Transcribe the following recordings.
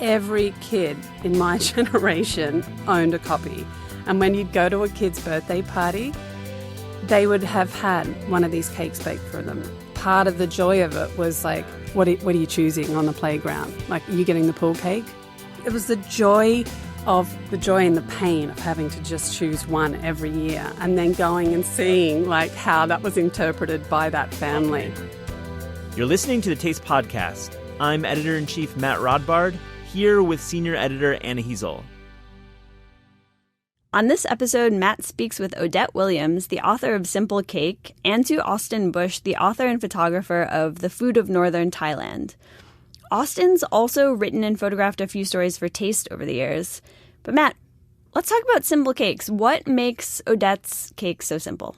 every kid in my generation owned a copy. And when you'd go to a kid's birthday party, they would have had one of these cakes baked for them. Part of the joy of it was like, what are you choosing on the playground? Like, are you getting the pool cake? It was the joy and the pain of having to just choose one every year and then going and seeing like how that was interpreted by that family. You're listening to the Taste Podcast. I'm Editor-in-Chief Matt Rodbard, here with Senior Editor Anna Hezel. On this episode, Matt speaks with Odette Williams, the author of Simple Cake, and to Austin Bush, the author and photographer of The Food of Northern Thailand. Austin's also written and photographed a few stories for Taste over the years. But Matt, let's talk about Simple Cakes. What makes Odette's cake so simple?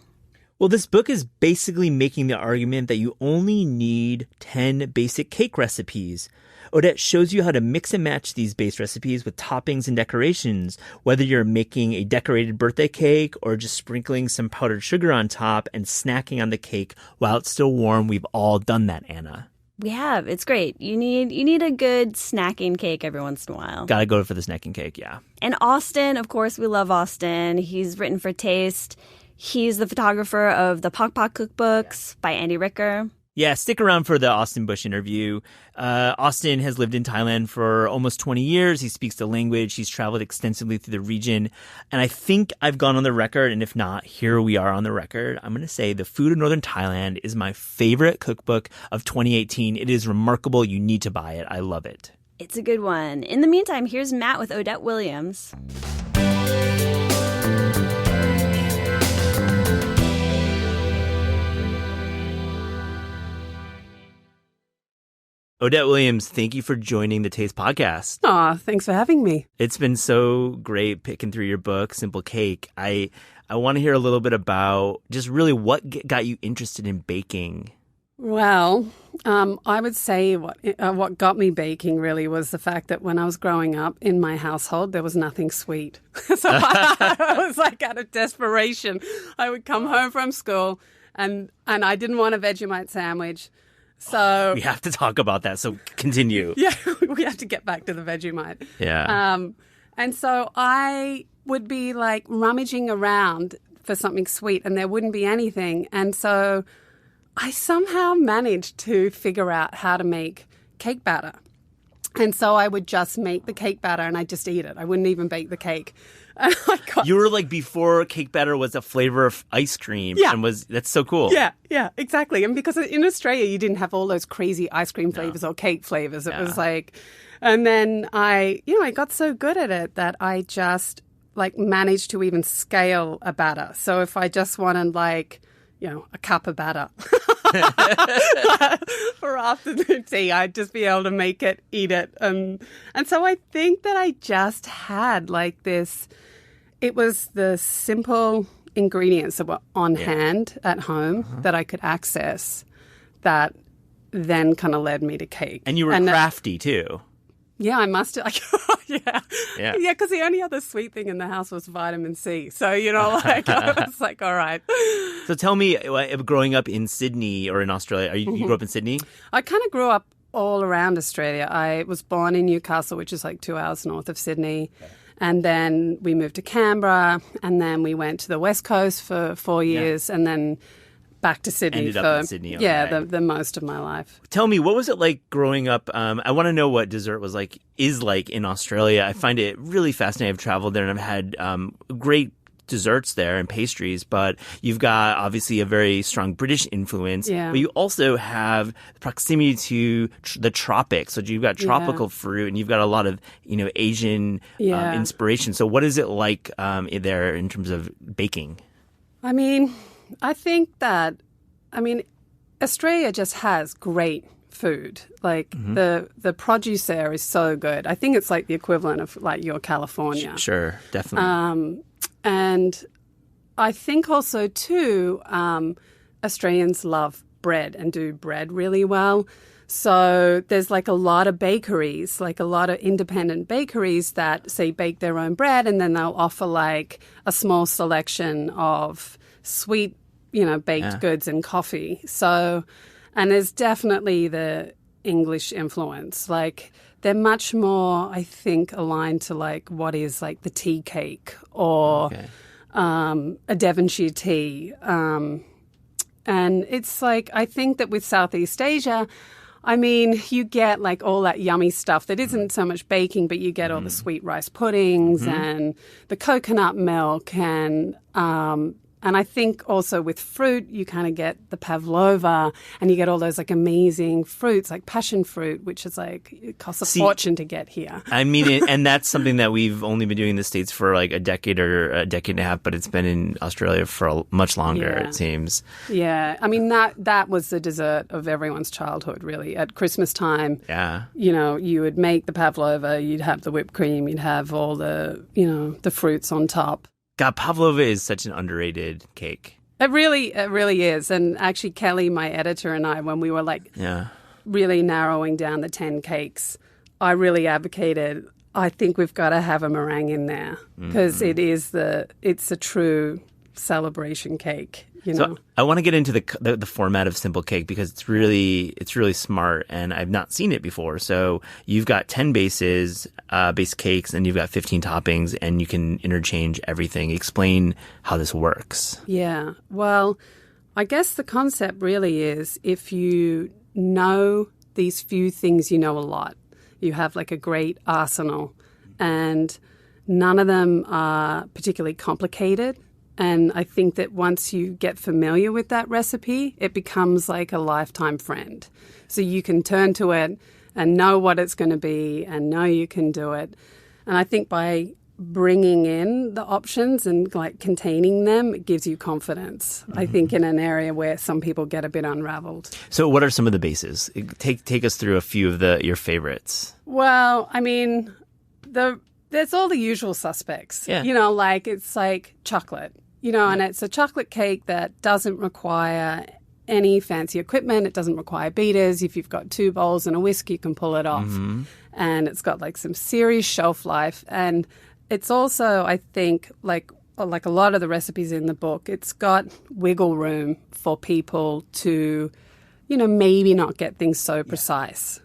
Well, this book is basically making the argument that you only need 10 basic cake recipes. Odette shows you how to mix and match these base recipes with toppings and decorations, whether you're making a decorated birthday cake or just sprinkling some powdered sugar on top and snacking on the cake while it's still warm. We've all done that, Anna. We have. It's great. You need a good snacking cake every once in a while. Gotta go for the snacking cake, yeah. And Austin, of course, we love Austin. He's written for Taste. He's the photographer of the Pok Pok Cookbooks by Andy Ricker. Yeah, stick around for the Austin Bush interview. Austin has lived in Thailand for almost 20 years. He speaks the language. He's traveled extensively through the region. And I think I've gone on the record, and if not, here we are on the record. I'm going to say The Food of Northern Thailand is my favorite cookbook of 2018. It is remarkable. You need to buy it. I love it. It's a good one. In the meantime, here's Matt with Odette Williams. Odette Williams, thank you for joining the Taste Podcast. Oh, thanks for having me. It's been so great picking through your book, Simple Cake. I want to hear a little bit about just really what got you interested in baking. Well, I would say what got me baking really was the fact that when I was growing up in my household, there was nothing sweet. So I was like out of desperation. I would come home from school and I didn't want a Vegemite sandwich. So we have to talk about that. So continue. Yeah, we have to get back to the Vegemite. Yeah. And so I would be like rummaging around for something sweet and there wouldn't be anything. And so I somehow managed to figure out how to make cake batter. And so I would just make the cake batter and I'd just eat it. I wouldn't even bake the cake. You were like before cake batter was a flavor of ice cream. Yeah. And that's so cool. Yeah, exactly. And because in Australia, you didn't have all those crazy ice cream flavors or cake flavors. It was like, and then I got so good at it that I just like managed to even scale a batter. So if I just wanted like, a cup of batter for afternoon tea, I'd just be able to make it, eat it. And so I think that I just had like this, it was the simple ingredients that were on hand at home that I could access that then kind of led me to cake. And you were crafty too. Yeah, I must have. Yeah, because the only other sweet thing in the house was vitamin C. So, I was like, all right. So tell me, growing up in Sydney or in Australia, you grew up in Sydney? I kind of grew up all around Australia. I was born in Newcastle, which is like 2 hours north of Sydney. And then we moved to Canberra, and then we went to the West Coast for 4 years, and then back to Sydney. Ended up in Sydney. The most of my life. Tell me, what was it like growing up? I want to know what dessert is like in Australia. I find it really fascinating. I've traveled there and I've had great desserts there and pastries, but you've got obviously a very strong British influence. Yeah. But you also have proximity to the tropics. So you've got tropical fruit and you've got a lot of, Asian inspiration. So what is it like there in terms of baking? I think that, Australia just has great food. Like the produce there is so good. I think it's like the equivalent of like your California. Sure, definitely. And I think also too, Australians love bread and do bread really well. So there's like a lot of bakeries, like a lot of independent bakeries that say bake their own bread, and then they'll offer like a small selection of sweet, baked goods and coffee. So, and there's definitely the English influence. Like they're much more, I think, aligned to like what is like the tea cake or a Devonshire tea. And it's like, I think that with Southeast Asia, I mean, you get like all that yummy stuff that isn't so much baking, but you get all the sweet rice puddings and the coconut milk and I think also with fruit, you kind of get the pavlova and you get all those like amazing fruits like passion fruit, which is like, it costs a fortune to get here. I mean, and that's something that we've only been doing in the States for like a decade or a decade and a half, but it's been in Australia for much longer, it seems. Yeah. I mean, that was the dessert of everyone's childhood, really. At Christmas time, you know, you would make the pavlova, you'd have the whipped cream, you'd have all the, you know, the fruits on top. God, pavlova is such an underrated cake. It really is. And actually, Kelly, my editor, and I, when we were like really narrowing down the 10 cakes, I really advocated, I think we've got to have a meringue in there because it's a true celebration cake. You know? So I want to get into the format of simple cake because it's really smart and I've not seen it before. So you've got 10 base cakes and you've got 15 toppings and you can interchange everything. Explain how this works. Yeah. Well, I guess the concept really is if you know these few things, you know a lot. You have like a great arsenal and none of them are particularly complicated. And I think that once you get familiar with that recipe, it becomes like a lifetime friend. So you can turn to it and know what it's going to be and know you can do it. And I think by bringing in the options and like containing them, it gives you confidence. I think in an area where some people get a bit unraveled. So what are some of the bases? Take us through a few of your favorites. Well, I mean, there's all the usual suspects. Yeah. You know, like it's like chocolate. You know, and it's a chocolate cake that doesn't require any fancy equipment. It doesn't require beaters. If you've got 2 bowls and a whisk, you can pull it off. And it's got like some serious shelf life. And it's also, I think, like a lot of the recipes in the book, it's got wiggle room for people to, you know, maybe not get things so precise.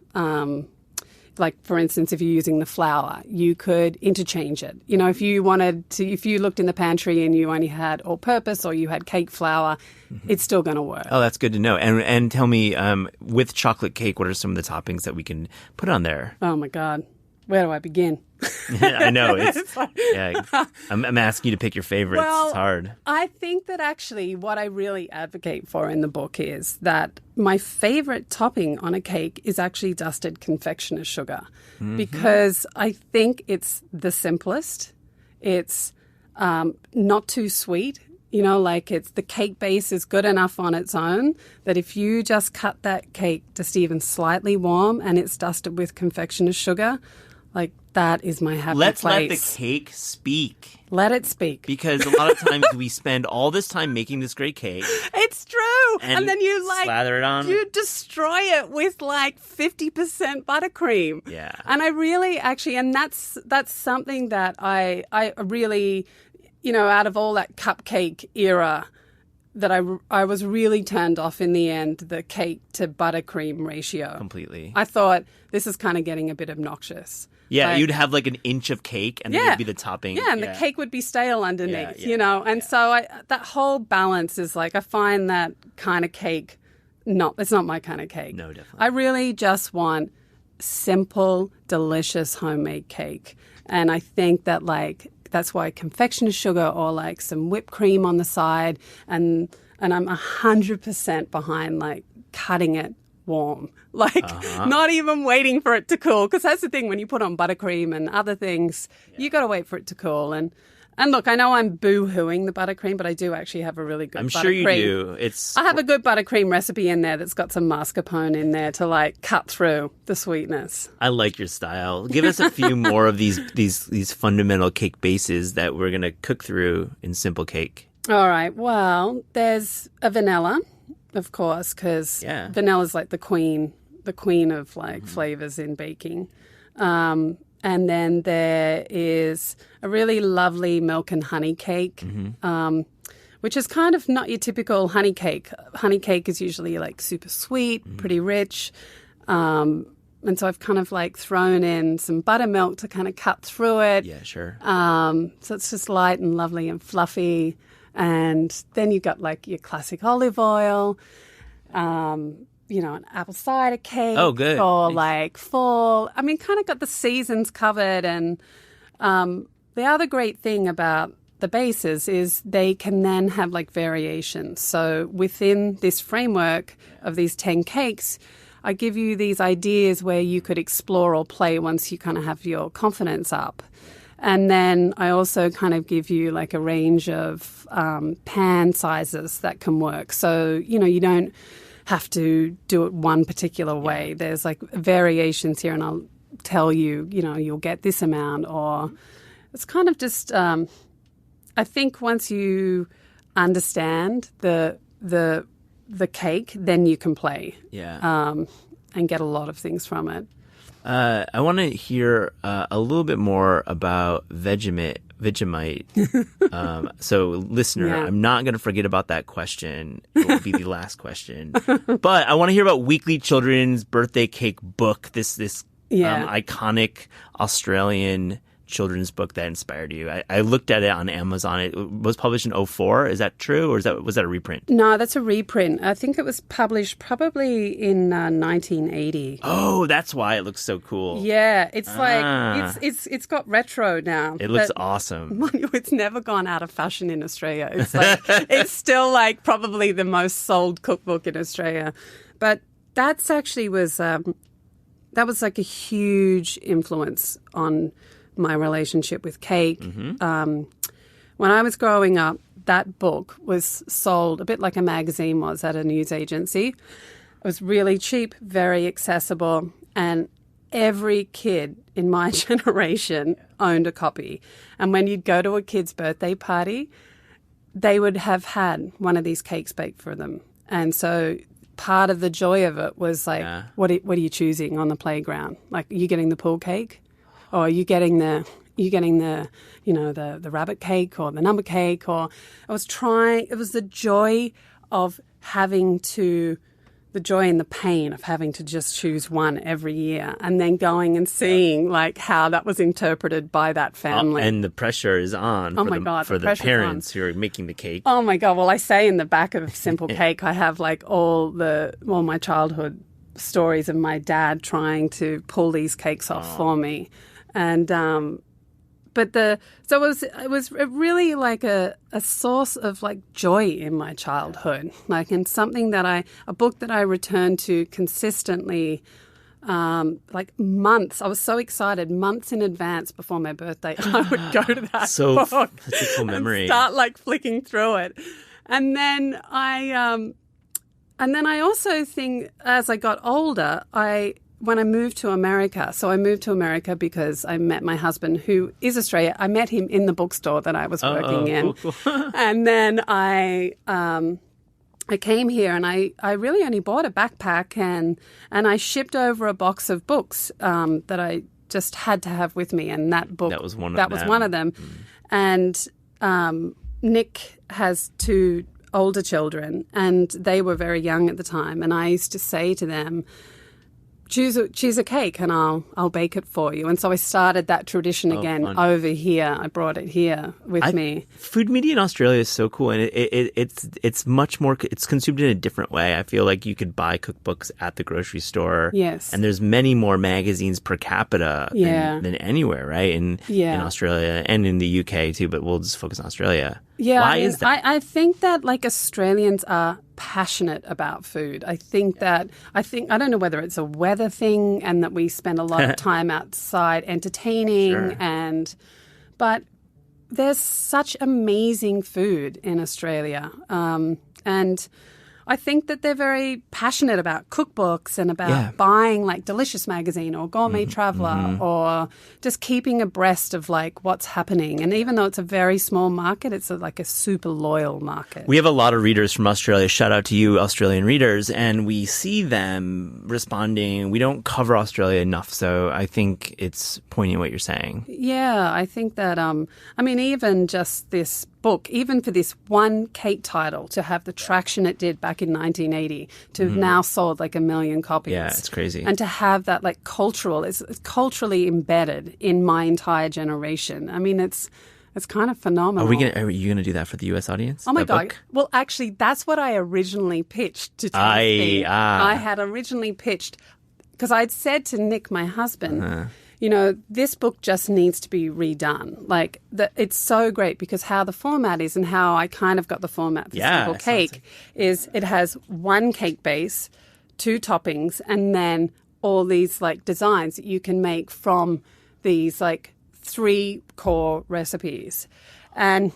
Like, for instance, if you're using the flour, you could interchange it. You know, if you looked in the pantry and you only had all-purpose or you had cake flour, it's still going to work. Oh, that's good to know. And tell me, with chocolate cake, what are some of the toppings that we can put on there? Oh, my God. Where do I begin? I know. I'm asking you to pick your favorites. Well, it's hard. I think that actually what I really advocate for in the book is that my favorite topping on a cake is actually dusted confectioner's sugar because I think it's the simplest. It's not too sweet. You know, like the cake base is good enough on its own that if you just cut that cake just even slightly warm and it's dusted with confectioner's sugar, like that is my happy place. Let the cake speak. Let it speak. Because a lot of times we spend all this time making this great cake. It's true. And then you slather it on. You destroy it with like 50% buttercream. Yeah. And I really actually, and that's something that I really, you know, out of all that cupcake era, that I was really turned off in the end, the cake to buttercream ratio. Completely. I thought this is kind of getting a bit obnoxious. Yeah, like, you'd have like an inch of cake and then it'd be the topping. Yeah, and the cake would be stale underneath, you know. And so that whole balance is like, I find that kind of cake, it's not my kind of cake. No, definitely. I really just want simple, delicious homemade cake. And I think that like, that's why confectioner's sugar or like some whipped cream on the side. And I'm 100% behind like cutting it warm, like not even waiting for it to cool. Because that's the thing, when you put on buttercream and other things, you got to wait for it to cool. And look, I know I'm boo-hooing the buttercream, but I do actually have a really good buttercream. I'm sure you do. I have a good buttercream recipe in there that's got some mascarpone in there to like cut through the sweetness. I like your style. Give us a few more of these fundamental cake bases that we're going to cook through in simple cake. All right. Well, there's a vanilla, of course, because vanilla is like the queen of like flavors in baking. And then there is a really lovely milk and honey cake, which is kind of not your typical honey cake. Honey cake is usually like super sweet, pretty rich. And so I've kind of like thrown in some buttermilk to kind of cut through it. Yeah, sure. So it's just light and lovely and fluffy. And then you've got like your classic olive oil, an apple cider cake. Oh, good. Or like fall. I mean, kind of got the seasons covered. And the other great thing about the bases is they can then have like variations. So within this framework of these 10 cakes, I give you these ideas where you could explore or play once you kind of have your confidence up. And then I also kind of give you like a range of pan sizes that can work. So, you don't have to do it one particular way. There's like variations here, and I'll tell you, you'll get this amount. Or it's kind of just, I think once you understand the cake, then you can play. Yeah. And get a lot of things from it. I want to hear a little bit more about Vegemite. So, listener, I'm not going to forget about that question. It will be the last question. But I want to hear about Weekly Children's Birthday Cake Book, this iconic Australian children's book that inspired you. I looked at it on Amazon. It was published in 2004. Is that true, or was that a reprint? No, that's a reprint. I think it was published probably in 1980. Oh, that's why it looks so cool. Yeah, it's like it's got retro now. It looks awesome. It's never gone out of fashion in Australia. It's like it's still like probably the most sold cookbook in Australia. But that's actually was like a huge influence on my relationship with cake. Mm-hmm. When I was growing up, that book was sold a bit like a magazine was at a news agency. It was really cheap, very accessible, and every kid in my generation owned a copy. And when you'd go to a kid's birthday party, they would have had one of these cakes baked for them. And so part of the joy of it was like, what are you choosing on the playground? Like, are you getting the pool cake? Or are you getting the rabbit cake or the number cake? Or it was the joy of the joy and the pain of having to just choose one every year, and then going and seeing like how that was interpreted by that family. And the pressure is on for the parents who are making the cake. Oh my God. Well, I say in the back of Simple Cake, I have like all my childhood stories of my dad trying to pull these cakes off for me. And so it was really like a source of like joy in my childhood, like, and something a book that I returned to consistently, like months. I was so excited, months in advance before my birthday, I would go to that book. That's a cool memory. And start like flicking through it, and then I also think as I got older, when I moved to America, so I moved to America because I met my husband, who is Australian. I met him in the bookstore that I was working in. Cool. And then I came here, and I really only bought a backpack, and I shipped over a box of books that I just had to have with me, and that book was one of them. And Nick has 2 older children, and they were very young at the time, and I used to say to them, choose a cake and I'll bake it for you. And so I started that tradition again over here. I brought it here with me. Food media in Australia is so cool, and it's much more. It's consumed in a different way. I feel like you could buy cookbooks at the grocery store. Yes, and there's many more magazines per capita than anywhere, right? In Australia and in the UK too. But we'll just focus on Australia. Yeah, why is that? I think that like Australians are passionate about food. I don't know whether it's a weather thing and that we spend a lot of time outside entertaining, but there's such amazing food in Australia, and I think that they're very passionate about cookbooks and about buying like Delicious Magazine or Gourmet Traveller or just keeping abreast of like what's happening. And even though it's a very small market, it's like a super loyal market. We have a lot of readers from Australia. Shout out to you, Australian readers. And we see them responding. We don't cover Australia enough. So I think it's pointing at what you're saying. Yeah, I think that, even just this book, even for this one cake title to have the traction it did back back in 1980 to have now sold like 1 million copies. Yeah, it's crazy. And to have that like it's culturally embedded in my entire generation. I mean, it's kind of phenomenal. Are you gonna do that for the U.S. audience? Oh my God. Book? Well, actually, that's what I originally pitched to TSB. I had originally pitched, because I'd said to Nick, my husband, this book just needs to be redone. Like, it's so great because how the format is and how I kind of got the format for Simple Cake is it has one cake base, 2 toppings, and then all these like designs that you can make from these like 3 core recipes. And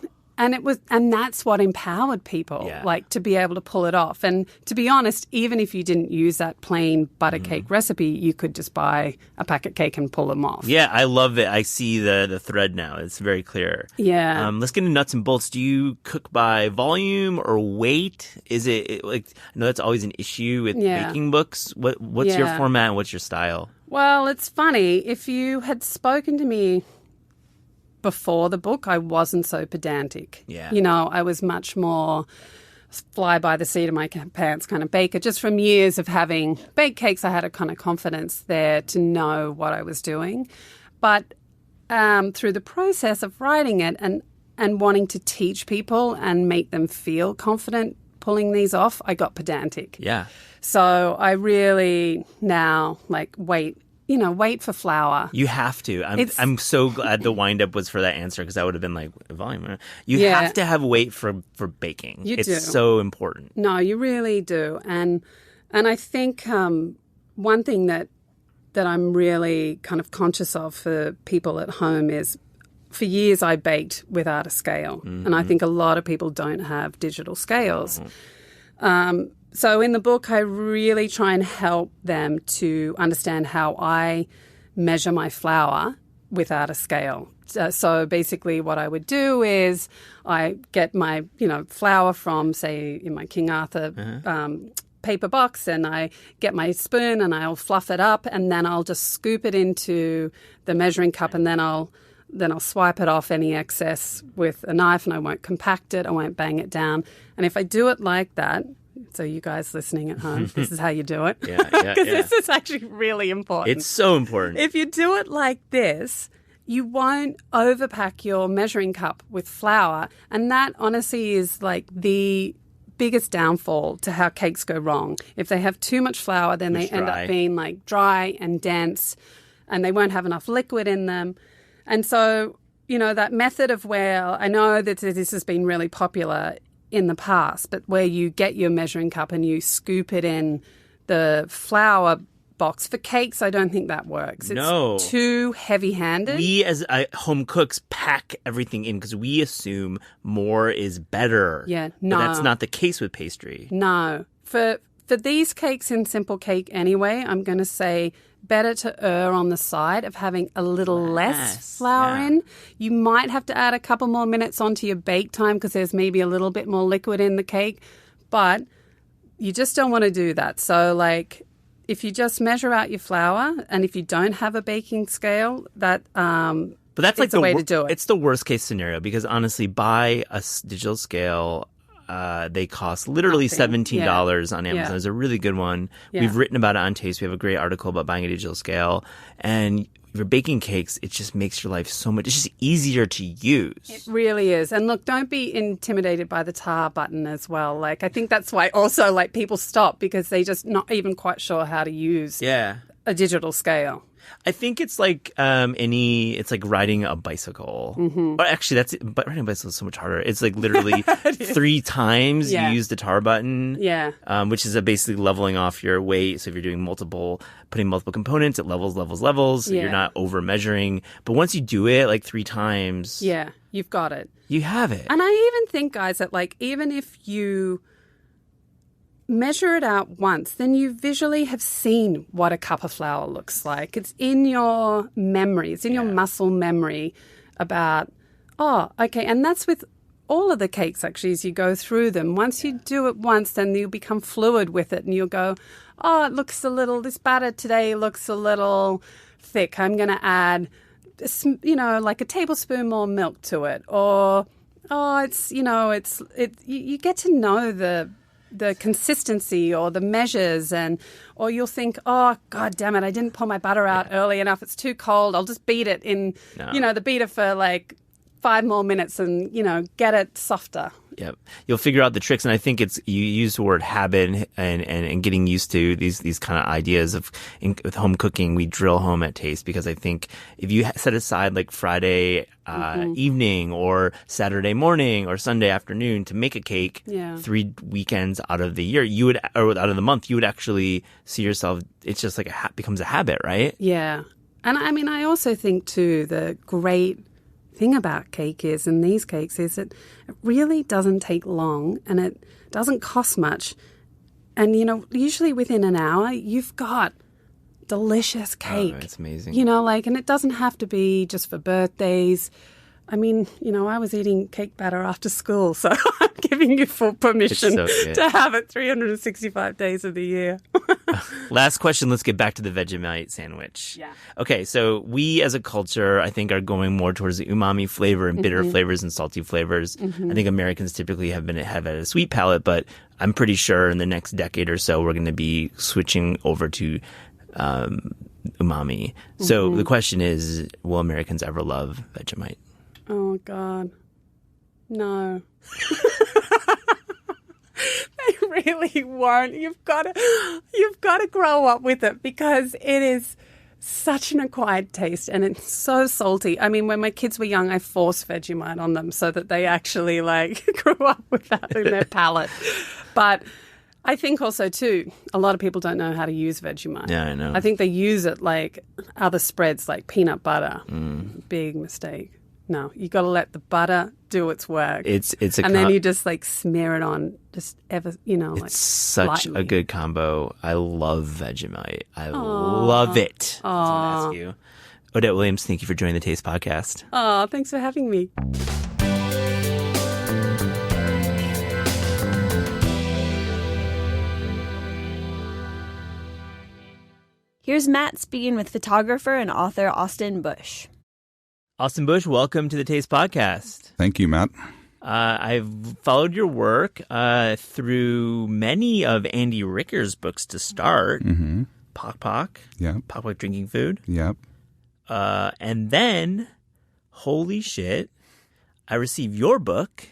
that's what empowered people, like to be able to pull it off. And to be honest, even if you didn't use that plain butter cake recipe, you could just buy a packet cake and pull them off. Yeah, I love it. I see the thread now. It's very clear. Yeah. Let's get into nuts and bolts. Do you cook by volume or weight? Is it like, I know that's always an issue with baking books. What's your format and what's your style? Well, it's funny. If you had spoken to me before the book, I wasn't so pedantic. Yeah. I was much more fly by the seat of my pants kind of baker. Just from years of having baked cakes, I had a kind of confidence there to know what I was doing. But through the process of writing it and wanting to teach people and make them feel confident pulling these off, I got pedantic. Yeah. So I really now wait for flour. You have to. I'm so glad the wind-up was for that answer because that would have been like volume. You have to have weight for baking. It's so important. No, you really do. And I think one thing that I'm really kind of conscious of for people at home is for years I baked without a scale. Mm-hmm. And I think a lot of people don't have digital scales. Mm-hmm. So in the book, I really try and help them to understand how I measure my flour without a scale. So basically what I would do is I get my, flour from, say, in my King Arthur paper box, and I get my spoon and I'll fluff it up, and then I'll just scoop it into the measuring cup, and then I'll swipe it off any excess with a knife, and I won't compact it, I won't bang it down. And if I do it like that, so you guys listening at home, this is how you do it. Because this is actually really important. It's so important. If you do it like this, you won't overpack your measuring cup with flour. And that honestly is like the biggest downfall to how cakes go wrong. If they have too much flour, then they end up being like dry and dense, and they won't have enough liquid in them. And so, that method of where I know that this has been really popular in the past, but where you get your measuring cup and you scoop it in the flour box. For cakes, I don't think that works. It's too heavy-handed. We as home cooks pack everything in because we assume more is better. Yeah, no. But that's not the case with pastry. No. For these cakes in Simple Cake anyway, I'm going to say better to err on the side of having a little less flour in. You might have to add a couple more minutes onto your bake time because there's maybe a little bit more liquid in the cake, but you just don't want to do that. So if you just measure out your flour, and if you don't have a baking scale, but that's like the way to do it. It's the worst case scenario because honestly, buy a digital scale. They cost literally $17 on Amazon. There's a really good one. Yeah. We've written about it on Taste. We have a great article about buying a digital scale. And if you're baking cakes, it just makes your life so much. It's just easier to use. It really is. And look, don't be intimidated by the tar button as well. I think that's why also people stop because they just not even quite sure how to use a digital scale. I think it's like it's like riding a bicycle. Mm-hmm. Or actually, but riding a bicycle is so much harder. It's like literally 3 times you use the tar button. Yeah. Which is basically leveling off your weight. So if you're doing putting multiple components, it levels. So you're not over measuring. But once you do it 3 times. Yeah, you've got it. You have it. And I even think, guys, that even if you measure it out once, then you visually have seen what a cup of flour looks like. It's in your memory. It's in your muscle memory about, and that's with all of the cakes, actually, as you go through them. Once you do it once, then you'll become fluid with it and you'll go, this batter today looks a little thick. I'm going to add, a tablespoon more milk to it. Or, you get to know the consistency or the measures, or you'll think, oh, God damn it, I didn't pour my butter out early enough. It's too cold. I'll just beat it in, the beater for like 5 more minutes and, get it softer. Yep. You'll figure out the tricks. And I think you use the word habit and getting used to these kind of ideas of with home cooking. We drill home at Taste because I think if you set aside like Friday evening or Saturday morning or Sunday afternoon to make a cake 3 weekends out of the year, or out of the month, you would actually see yourself. It's just like becomes a habit, right? Yeah. And I mean, I also think too, the great thing about cake is, and these cakes, is it really doesn't take long and it doesn't cost much. And, usually within an hour, you've got delicious cake. Oh, that's amazing. And it doesn't have to be just for birthdays. I mean, I was eating cake batter after school, so I'm giving you full permission to have it 365 days of the year. Last question. Let's get back to the Vegemite sandwich. Yeah. Okay, so we as a culture, I think, are going more towards the umami flavor and bitter flavors and salty flavors. I think Americans typically have a sweet palate, but I'm pretty sure in the next decade or so we're going to be switching over to umami. So the question is, will Americans ever love Vegemite? Oh, God. No. They really won't. You've got to grow up with it because it is such an acquired taste and it's so salty. I mean, when my kids were young, I forced Vegemite on them so that they actually grew up with that in their palate. But I think also too, a lot of people don't know how to use Vegemite. Yeah, I know. I think they use it like other spreads like peanut butter. Big mistake. No, you got to let the butter do its work. Then you just smear it on, just it's such lightly. A good combo. I love Vegemite. I love it. I want to ask you, Odette Williams. Thank you for joining the Taste Podcast. Oh, thanks for having me. Here's Matt speaking with photographer and author Austin Bush. Austin Bush, welcome to the Taste Podcast. Thank you, Matt. I've followed your work through many of Andy Ricker's books to start. Pok Pok. Yeah. Pok Pok Drinking Food. Yep. And then, holy shit, I received your book.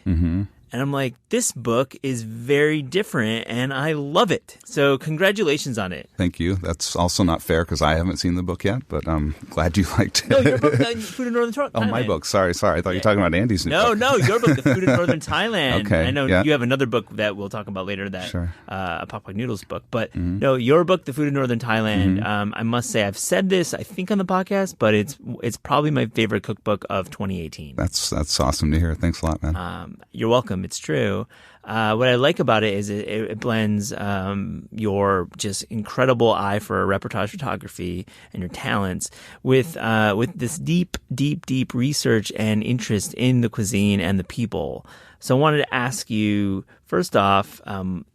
And I'm like, this book is very different, and I love it. So congratulations on it. Thank you. That's also not fair because I haven't seen the book yet, but I'm glad you liked it. No, your book, Food of Northern Thailand. Oh, my book. Sorry. I thought you were talking about Andy's new book. No, your book, The Food of Northern Thailand. Okay. I know you have another book that we'll talk about later, that Sure. A Pok Pok Noodles book. But no, your book, The Food of Northern Thailand, I must say, I've said this, I think, on the podcast, but it's probably my favorite cookbook of 2018. That's awesome to hear. Thanks a lot, man. You're welcome. It's true. What I like about it is it blends your just incredible eye for reportage photography and your talents with this deep research and interest in the cuisine and the people. So I wanted to ask you, first off,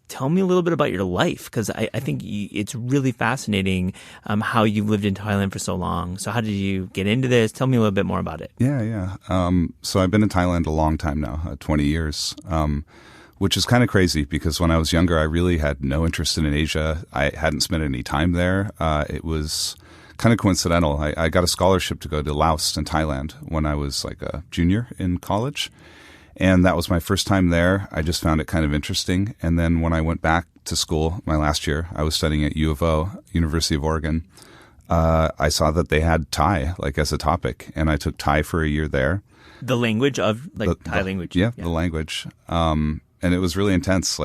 tell me a little bit about your life, because I think it's really fascinating how you've lived in Thailand for so long. So how did you get into this? Tell me a little bit more about it. Yeah. So I've been in Thailand a long time now, 20 years. Which is kind of crazy because when I was younger, I really had no interest in Asia. I hadn't spent any time there. It was kind of coincidental. I got a scholarship to go to Laos and Thailand when I was like a junior in college. And that was my first time there. I just found it kind of interesting. And then when I went back to school, my last year, I was studying at U of O, University of Oregon. I saw that they had Thai as a topic, and I took Thai for a year there. The language of Thai language. Yeah, the language. And it was really intense.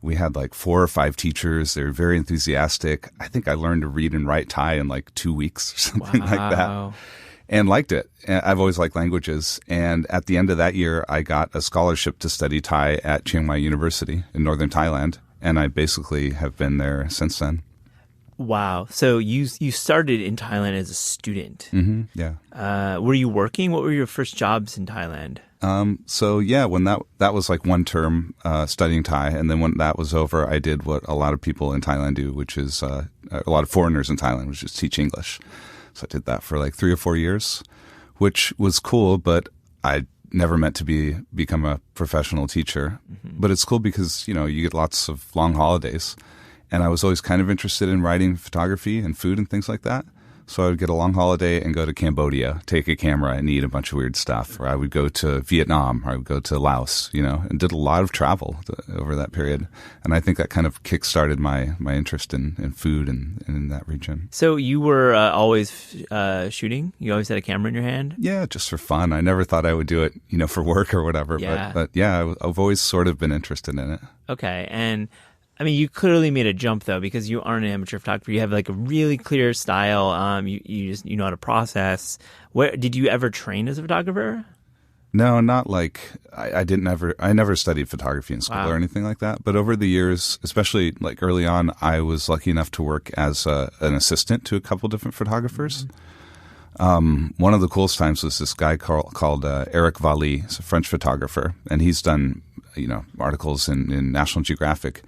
We had 4 or 5 teachers. They were very enthusiastic. I think I learned to read and write Thai in 2 weeks or something like that. And liked it. I've always liked languages. And at the end of that year, I got a scholarship to study Thai at Chiang Mai University in northern Thailand. And I basically have been there since then. Wow. So you started in Thailand as a student. Yeah. Were you working? What were your first jobs in Thailand? When that was one term studying Thai, and then when that was over, I did what a lot of people in Thailand do, which is a lot of foreigners in Thailand, which is teach English. So I did that for 3 or 4 years, which was cool, but I never meant to become a professional teacher. But it's cool because, you get lots of long holidays. And I was always kind of interested in writing photography and food and things like that. So I would get a long holiday and go to Cambodia, take a camera and eat a bunch of weird stuff. Or I would go to Vietnam, or I would go to Laos, and did a lot of travel over that period. And I think that kind of kick-started my interest in food and in that region. So you were always shooting? You always had a camera in your hand? Yeah, just for fun. I never thought I would do it, for work or whatever. Yeah. But yeah, I've always sort of been interested in it. Okay. And I mean, you clearly made a jump though, because you aren't an amateur photographer. You have like a really clear style. You just know how to process. Where did you ever train as a photographer? No, not like I never studied photography in school or anything like that. But over the years, especially like early on, I was lucky enough to work as an assistant to a couple different photographers. One of the coolest times was this guy called Eric Vallee. He's a French photographer, and he's done articles in National Geographic.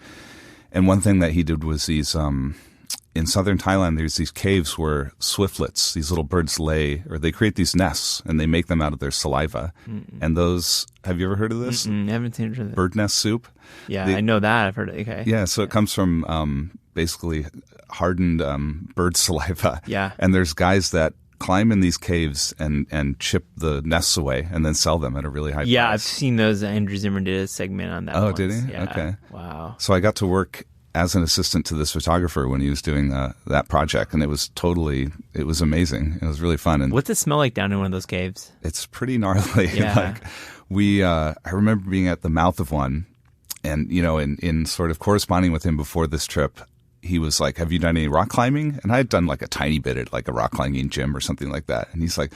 And one thing that he did was these, in southern Thailand, there's these caves where swiftlets, these little birds they create these nests, and they make them out of their saliva. And those, have you ever heard of this? I haven't heard of it. Bird nest soup? Yeah, I know that. I've heard it. Okay. Yeah, so it comes from basically hardened bird saliva. Yeah. And there's guys that climb in these caves and chip the nests away and then sell them at a really high price. Yeah, I've seen those. Andrew Zimmerman did a segment on that. Oh, once. did he? Yeah. Okay. Wow. So I got to work as an assistant to this photographer when he was doing that project, and it was amazing. It was really fun. And what's it smell like down in one of those caves? It's pretty gnarly. Yeah. I remember being at the mouth of one, and in sort of corresponding with him before this trip, he was like, "Have you done any rock climbing?" And I had done like a tiny bit at like a rock climbing gym or something like that. And he's like,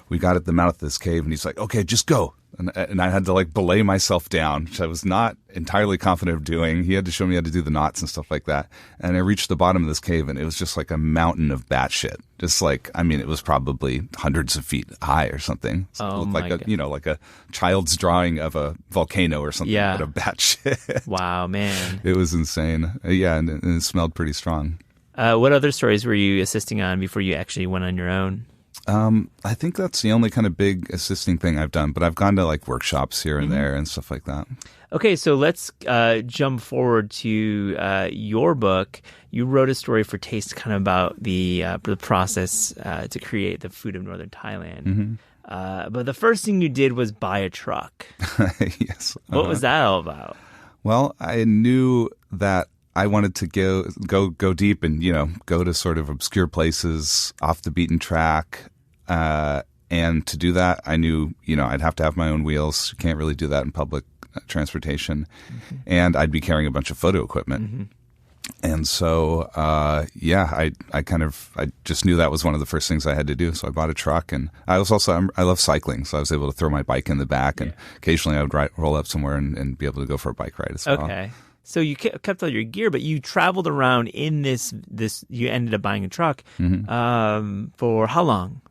we got at the mouth of this cave, and he's like, "Okay, just go." And I had to like belay myself down, which I was not entirely confident of doing. He had to show me how to do the knots and stuff like that. And I reached the bottom of this cave, and it was just like a mountain of bat shit. Just like, I mean, it was probably hundreds of feet high or something. So it looked like like a child's drawing of a volcano or something, but of bat shit. Wow, man. It was insane. Yeah, and it smelled pretty strong. What other stories were you assisting on before you actually went on your own? I think that's the only kind of big assisting thing I've done, but I've gone to like workshops here and there and stuff like that. Okay, so let's jump forward to your book. You wrote a story for Taste kind of about the process to create the Food of Northern Thailand. But the first thing you did was buy a truck. Yes. What was that all about? Well, I knew that I wanted to go deep and, go to sort of obscure places off the beaten track. And to do that, I knew, I'd have to have my own wheels. You can't really do that in public transportation. And I'd be carrying a bunch of photo equipment. And so, I just knew that was one of the first things I had to do. So I bought a truck, and I love cycling. So I was able to throw my bike in the back, and occasionally I would roll up somewhere and be able to go for a bike ride as well. Okay. So you kept all your gear, but you traveled around in this. You ended up buying a truck for how long?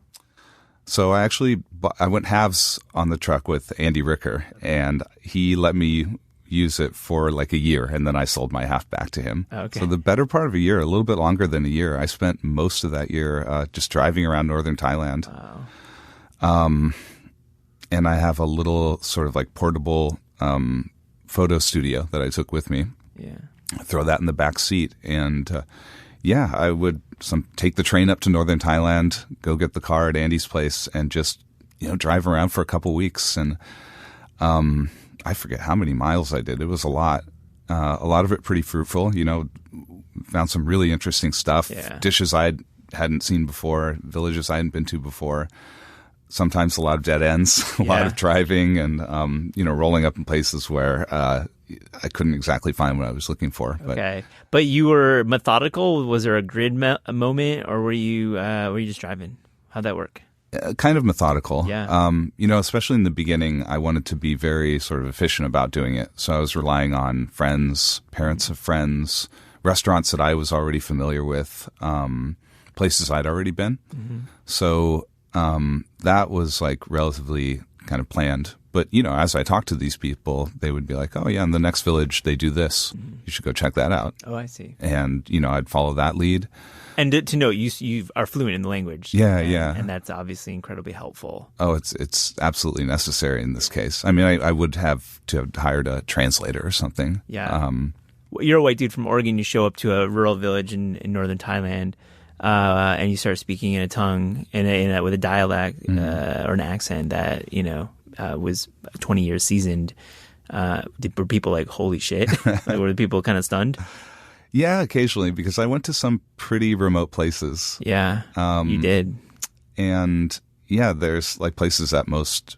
So I went halves on the truck with Andy Ricker, and he let me use it for like a year, and then I sold my half back to him. Okay. So the better part of a year, a little bit longer than a year, I spent most of that year just driving around northern Thailand. Wow. And I have a little sort of like portable photo studio that I took with me. Yeah. Throw that in the back seat, and I would take the train up to northern Thailand, go get the car at Andy's place, and just drive around for a couple weeks. And I forget how many miles I did. It was a lot of it pretty fruitful. Found some really interesting stuff, dishes I hadn't seen before, villages I hadn't been to before. Sometimes a lot of dead ends, a lot of driving, and rolling up in places where I couldn't exactly find what I was looking for. But you were methodical. Was there a grid moment, or were you just driving? How'd that work? Kind of methodical. Yeah. Especially in the beginning, I wanted to be very sort of efficient about doing it. So I was relying on friends, parents of friends, restaurants that I was already familiar with, places I'd already been. So that was like relatively kind of planned. But, as I talked to these people, they would be like, oh, yeah, in the next village, they do this. You should go check that out. Oh, I see. And, I'd follow that lead. And to know, you are fluent in the language. Yeah, yeah. And that's obviously incredibly helpful. Oh, it's absolutely necessary in this case. I mean, I would have to have hired a translator or something. Yeah. You're a white dude from Oregon. You show up to a rural village in northern Thailand, and you start speaking in a tongue with a dialect or an accent that was 20 years seasoned. Were people like, holy shit? Were the people kind of stunned? Yeah, occasionally, because I went to some pretty remote places. Yeah, you did. And yeah, there's like places that most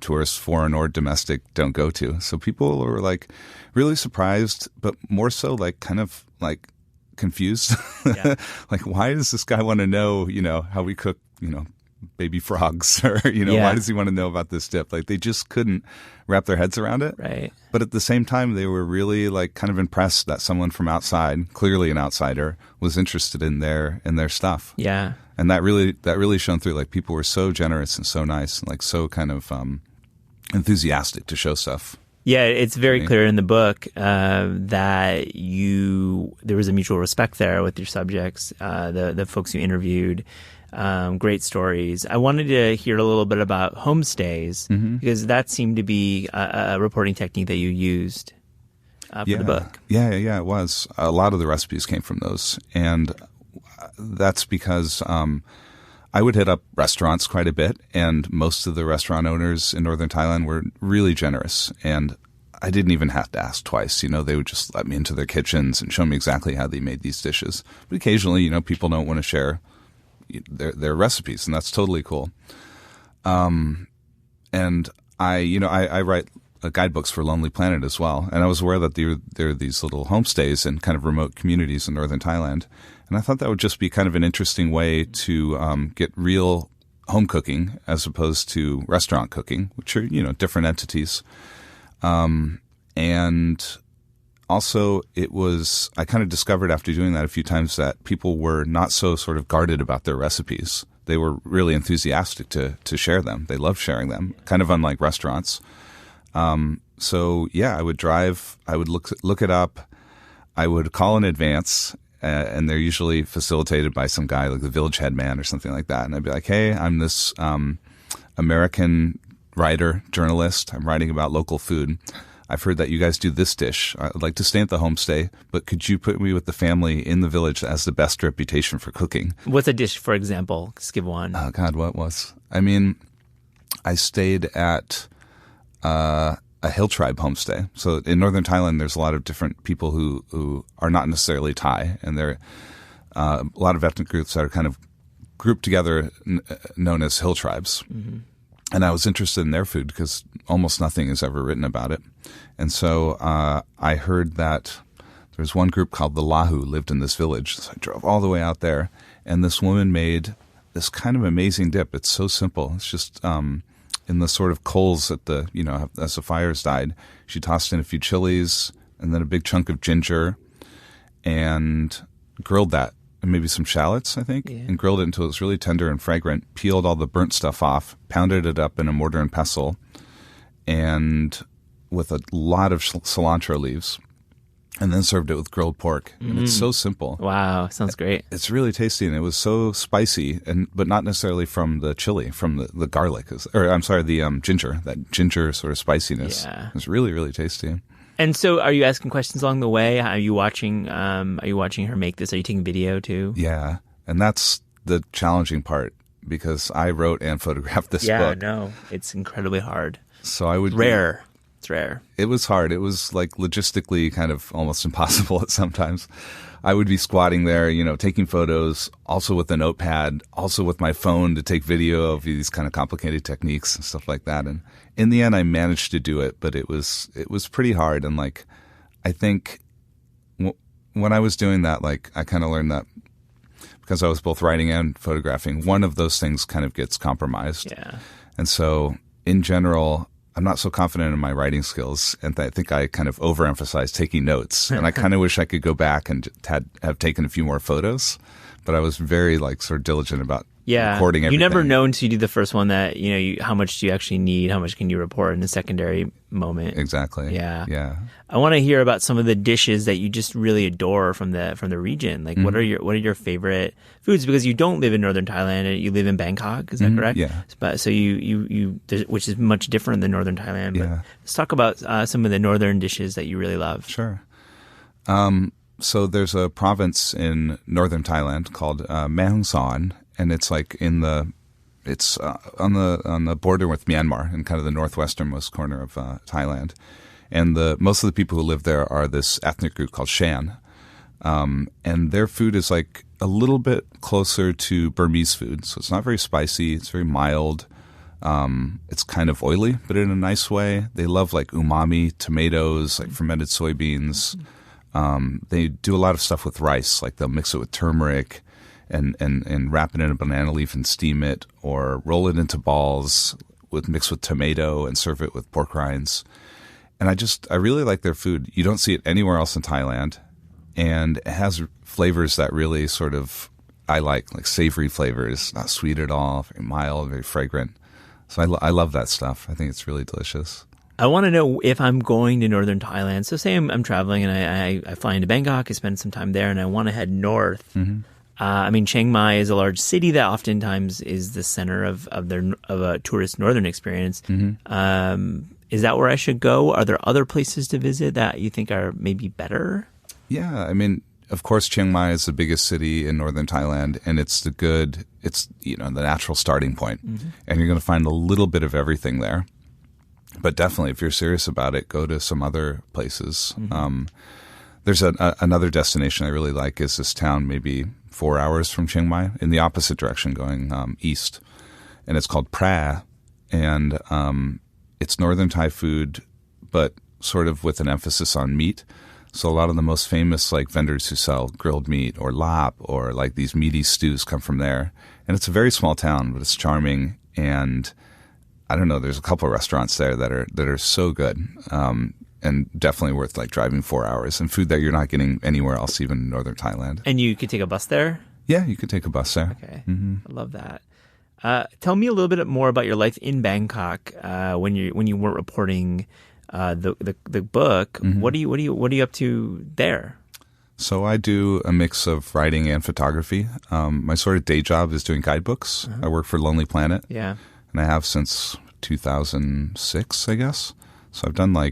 tourists, foreign or domestic, don't go to. So people were like really surprised, but more so like kind of like confused. Yeah. Like, why does this guy want to know, how we cook, baby frogs or, why does he want to know about this dip? Like they just couldn't wrap their heads around it. Right. But at the same time, they were really like kind of impressed that someone from outside, clearly an outsider, was interested in their stuff. Yeah. And that really shone through. Like people were so generous and so nice and like so kind of enthusiastic to show stuff. Yeah, it's very clear in the book that there was a mutual respect there with your subjects, the folks you interviewed. Great stories. I wanted to hear a little bit about homestays because that seemed to be a reporting technique that you used for the book. Yeah, it was. A lot of the recipes came from those. And that's because I would hit up restaurants quite a bit, and most of the restaurant owners in northern Thailand were really generous. And I didn't even have to ask twice. They would just let me into their kitchens and show me exactly how they made these dishes. But occasionally, people don't want to share their recipes, and that's totally cool. And I write guidebooks for Lonely Planet as well, and I was aware that there are these little homestays in kind of remote communities in northern Thailand, and I thought that would just be kind of an interesting way to get real home cooking as opposed to restaurant cooking, which are different entities. And also, I kind of discovered after doing that a few times that people were not so sort of guarded about their recipes. They were really enthusiastic to share them. They loved sharing them, kind of unlike restaurants. So yeah, I would drive, I would look it up, I would call in advance, and they're usually facilitated by some guy like the village headman or something like that. And I'd be like, hey, I'm this American writer, journalist. I'm writing about local food. I've heard that you guys do this dish. I'd like to stay at the homestay, but could you put me with the family in the village that has the best reputation for cooking? What's a dish, for example? Just give one. Oh, God, what was? I mean, I stayed at a hill tribe homestay. So in northern Thailand, there's a lot of different people who are not necessarily Thai, and there are a lot of ethnic groups that are kind of grouped together known as hill tribes. Mm-hmm. And I was interested in their food because almost nothing is ever written about it. And so I heard that there's one group called the Lahu lived in this village. So I drove all the way out there, and this woman made this kind of amazing dip. It's so simple. It's just in the sort of coals at the, as the fires died, she tossed in a few chilies and then a big chunk of ginger and grilled that. And maybe some shallots, I think, and grilled it until it was really tender and fragrant, peeled all the burnt stuff off, pounded it up in a mortar and pestle, and with a lot of cilantro leaves, and then served it with grilled pork. And it's so simple. Wow, sounds great. It's really tasty, and it was so spicy, but not necessarily from the chili, from the garlic, the ginger, that ginger sort of spiciness. Yeah. It was really, really tasty. And so are you asking questions along the way? Are you watching her make this? Are you taking video too? Yeah. And that's the challenging part because I wrote and photographed this book. Yeah, no. It's incredibly hard. So I would rare. It's rare. It was hard. It was like logistically kind of almost impossible at sometimes. I would be squatting there, taking photos, also with a notepad, also with my phone to take video of these kind of complicated techniques and stuff like that. And in the end, I managed to do it, but it was pretty hard. And like, I think when I was doing that, like, I kind of learned that because I was both writing and photographing, one of those things kind of gets compromised. Yeah. And so in general, I'm not so confident in my writing skills, and I think I kind of overemphasized taking notes. And I kind of wish I could go back and have taken a few more photos, but I was very sort of diligent about recording everything. You never know until you do the first one that, how much do you actually need? How much can you report in a secondary moment? Exactly. Yeah. I want to hear about some of the dishes that you just really adore from the region. Like, what are your favorite foods? Because you don't live in northern Thailand, and you live in Bangkok. Is that correct? Yeah. But so which is much different than northern Thailand. But Yeah. let's talk about some of the northern dishes that you really love. Sure. So there's a province in northern Thailand called Mae Hong Son, and it's like on the border with Myanmar, in kind of the northwesternmost corner of Thailand. And most of the people who live there are this ethnic group called Shan, and their food is like a little bit closer to Burmese food. So it's not very spicy. It's very mild. It's kind of oily, but in a nice way. They love like umami, tomatoes, like fermented soybeans. They do a lot of stuff with rice, like they'll mix it with turmeric and wrap it in a banana leaf and steam it, or roll it into balls mixed with tomato and serve it with pork rinds. And I really like their food. You don't see it anywhere else in Thailand, and it has flavors that really sort of I like savory flavors, not sweet at all, very mild, very fragrant. So I love that stuff. I think it's really delicious. I want to know if I'm going to northern Thailand. So say I'm traveling and I fly into Bangkok, I spend some time there, and I want to head north. Chiang Mai is a large city that oftentimes is the center of a tourist northern experience. Is that where I should go? Are there other places to visit that you think are maybe better? Yeah, of course, Chiang Mai is the biggest city in northern Thailand, and it's the natural starting point. And you're going to find a little bit of everything there. But definitely, if you're serious about it, go to some other places. There's another destination I really like is this town maybe 4 hours from Chiang Mai in the opposite direction going east. And it's called Pra. And it's northern Thai food, but sort of with an emphasis on meat. So a lot of the most famous vendors who sell grilled meat or lap or like these meaty stews come from there. And it's a very small town, but it's charming. And I don't know, there's a couple of restaurants there that are so good, and definitely worth driving 4 hours, and food that you're not getting anywhere else, even in northern Thailand. And you could take a bus there? Yeah, you could take a bus there. Okay, I love that. Tell me a little bit more about your life in Bangkok when you weren't reporting the book. What are you up to there? So I do a mix of writing and photography. My sort of day job is doing guidebooks. I work for Lonely Planet. Yeah. And I have since 2006, I guess. So I've done I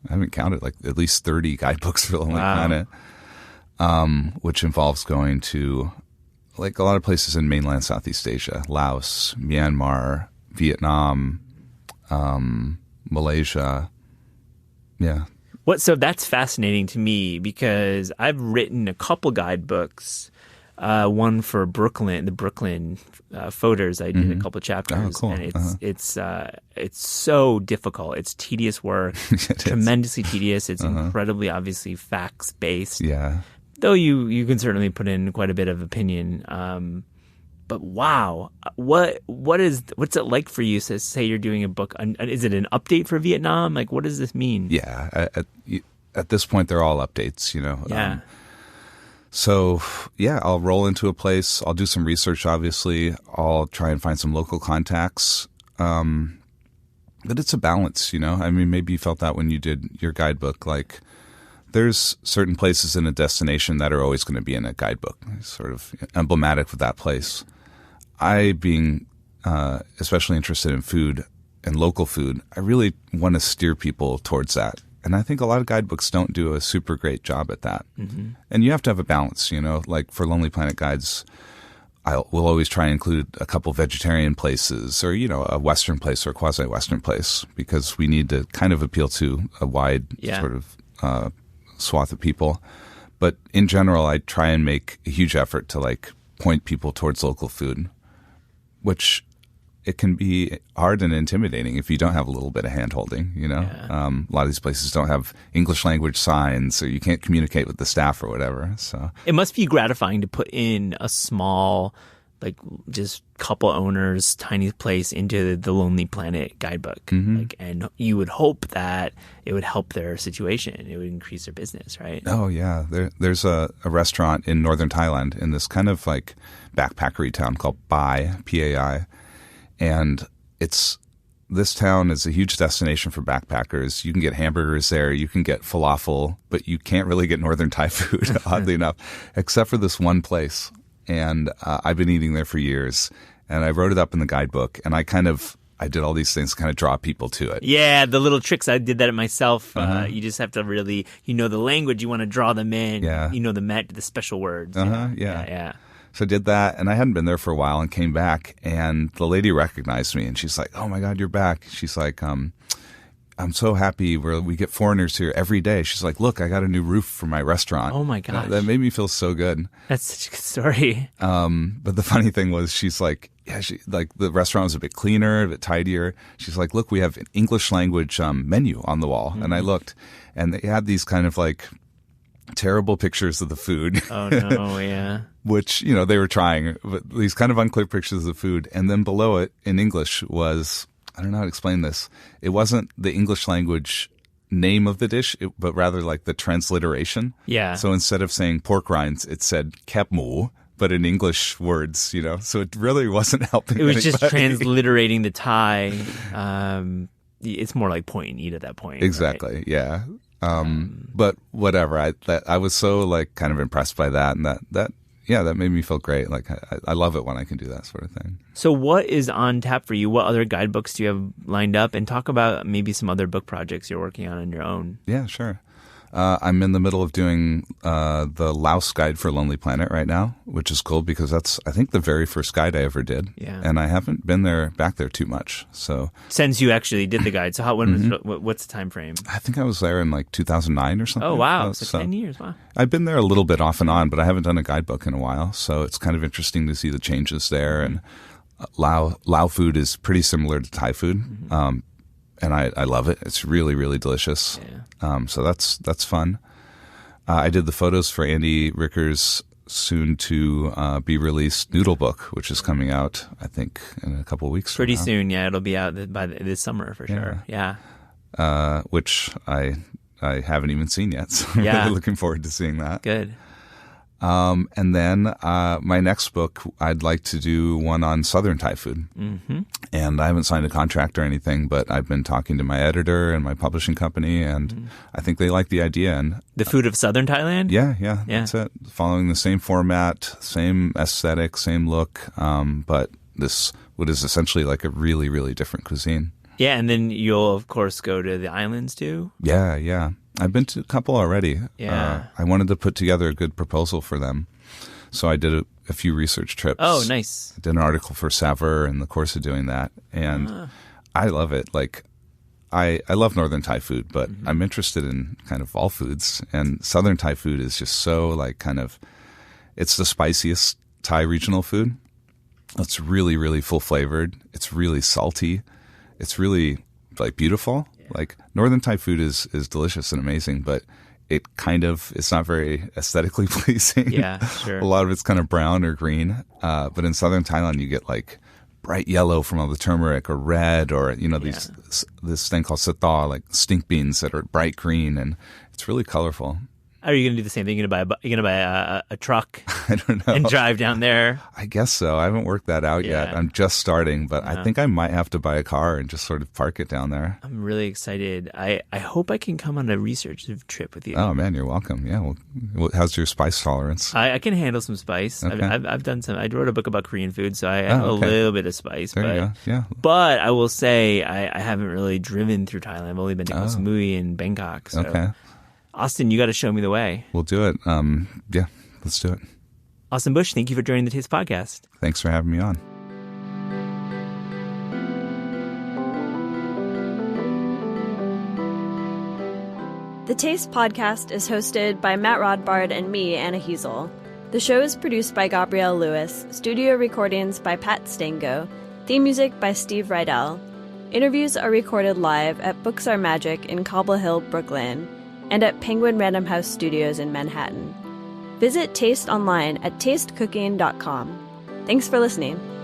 haven't counted, at least 30 guidebooks for Lonely Planet, which involves going to a lot of places in mainland Southeast Asia, Laos, Myanmar, Vietnam, Malaysia. Yeah. So that's fascinating to me because I've written a couple guidebooks. One for the Brooklyn photos. I did a couple chapters, oh, cool. And it's so difficult. It's tedious work, tremendously tedious. It's incredibly obviously facts based. Yeah. Though you can certainly put in quite a bit of opinion. But wow, what's it like for you? So say you're doing a book. Is it an update for Vietnam? What does this mean? Yeah. At this point, they're all updates. Yeah. So, yeah, I'll roll into a place. I'll do some research, obviously. I'll try and find some local contacts. But it's a balance, maybe you felt that when you did your guidebook. There's certain places in a destination that are always going to be in a guidebook, sort of emblematic of that place. I, being especially interested in food and local food, I really want to steer people towards that. And I think a lot of guidebooks don't do a super great job at that. And you have to have a balance, for Lonely Planet Guides, we'll always try and include a couple vegetarian places or, a Western place or a quasi-Western place because we need to kind of appeal to a wide sort of swath of people. But in general, I try and make a huge effort to point people towards local food, which it can be hard and intimidating if you don't have a little bit of hand-holding, A lot of these places don't have English language signs or you can't communicate with the staff or whatever. So it must be gratifying to put in a small like just couple owners, tiny place into the Lonely Planet guidebook. Like, and you would hope that it would help their situation. It would increase their business, right? Oh, yeah. There's a restaurant in northern Thailand in this kind of like backpackery town called Pai, Pai. And this town is a huge destination for backpackers. You can get hamburgers there. You can get falafel, but you can't really get northern Thai food, oddly enough, except for this one place. And I've been eating there for years, and I wrote it up in the guidebook, and I did all these things to kind of draw people to it. Yeah, the little tricks. I did that myself. You just have to really, the language, you want to draw them in. Yeah. The special words. Yeah. So I did that, and I hadn't been there for a while and came back, and the lady recognized me, and she's like, "Oh my God, you're back." She's like, I'm so happy we get foreigners here every day. She's like, "Look, I got a new roof for my restaurant." Oh my gosh. That made me feel so good. That's such a good story. But the funny thing was, she's like, the restaurant was a bit cleaner, a bit tidier. She's like, "Look, we have an English language menu on the wall." And I looked, and they had these kind of like terrible pictures of the food. Oh no, yeah. Which, they were trying, but these kind of unclear pictures of the food. And then below it in English was, I don't know how to explain this. It wasn't the English language name of the dish, but rather like the transliteration. Yeah. So instead of saying pork rinds, it said kep mu, but in English words, So it really wasn't helping. It was anybody. just transliterating the Thai. It's more like point and eat at that point. Exactly. Right? Yeah. But whatever. I was so like kind of impressed by that, and that made me feel great. Like I love it when I can do that sort of thing. So what is on tap for you? What other guidebooks do you have lined up? And talk about maybe some other book projects you're working on your own. Yeah, sure. I'm in the middle of doing the Laos guide for Lonely Planet right now, which is cool because that's, I think, the very first guide I ever did. Yeah. And I haven't been back there too much. So since you actually did the guide, so what's the time frame? I think I was there in like 2009 or something. Oh, wow. So 10 years. Wow. I've been there a little bit off and on, but I haven't done a guidebook in a while. So it's kind of interesting to see the changes there. And Lao food is pretty similar to Thai food. And I love it. It's really, really delicious. Yeah. So that's fun. I did the photos for Andy Ricker's soon to be released Noodle Book, which is coming out, I think, in a couple of weeks. Pretty soon, yeah. It'll be out by this summer for sure. Yeah. Which I haven't even seen yet. So I'm really looking forward to seeing that. Good. And then my next book, I'd like to do one on Southern Thai food. And I haven't signed a contract or anything, but I've been talking to my editor and my publishing company, and I think they like the idea. And the food of Southern Thailand? Yeah, that's it. Following the same format, same aesthetic, same look, but what is essentially like a really, really different cuisine. Yeah, and then you'll, of course, go to the islands too? Yeah. I've been to a couple already. Yeah. I wanted to put together a good proposal for them. So I did a few research trips. Oh, nice. I did an article for Saveur in the course of doing that. And I love it. Like, I love Northern Thai food, but I'm interested in kind of all foods. And Southern Thai food is just so like kind of, it's the spiciest Thai regional food. It's really, really full flavored. It's really salty. It's really like beautiful. Like Northern Thai food is delicious and amazing, but it's not very aesthetically pleasing. Yeah, sure. A lot of it's kind of brown or green. But in Southern Thailand, you get like bright yellow from all the turmeric, or red, or, this thing called satay, like stink beans that are bright green, and it's really colorful. Are you going to do the same thing? You're going to buy a truck I don't know. and drive down there? I guess so. I haven't worked that out yet. I'm just starting, but I think I might have to buy a car and just sort of park it down there. I'm really excited. I hope I can come on a research trip with you. Oh, man, you're welcome. Yeah. Well, how's your spice tolerance? I can handle some spice. Okay. I've done some. I wrote a book about Korean food, so I have a little bit of spice. There you go. Yeah. But I will say I haven't really driven through Thailand. I've only been to Koh Samui and Bangkok. So. Okay. Austin, you got to show me the way. We'll do it. Yeah, let's do it. Austin Bush, thank you for joining the Taste Podcast. Thanks for having me on. The Taste Podcast is hosted by Matt Rodbard and me, Anna Heasel. The show is produced by Gabrielle Lewis, studio recordings by Pat Stango, theme music by Steve Rydell. Interviews are recorded live at Books Are Magic in Cobble Hill, Brooklyn, and at Penguin Random House Studios in Manhattan. Visit Taste online at tastecooking.com. Thanks for listening.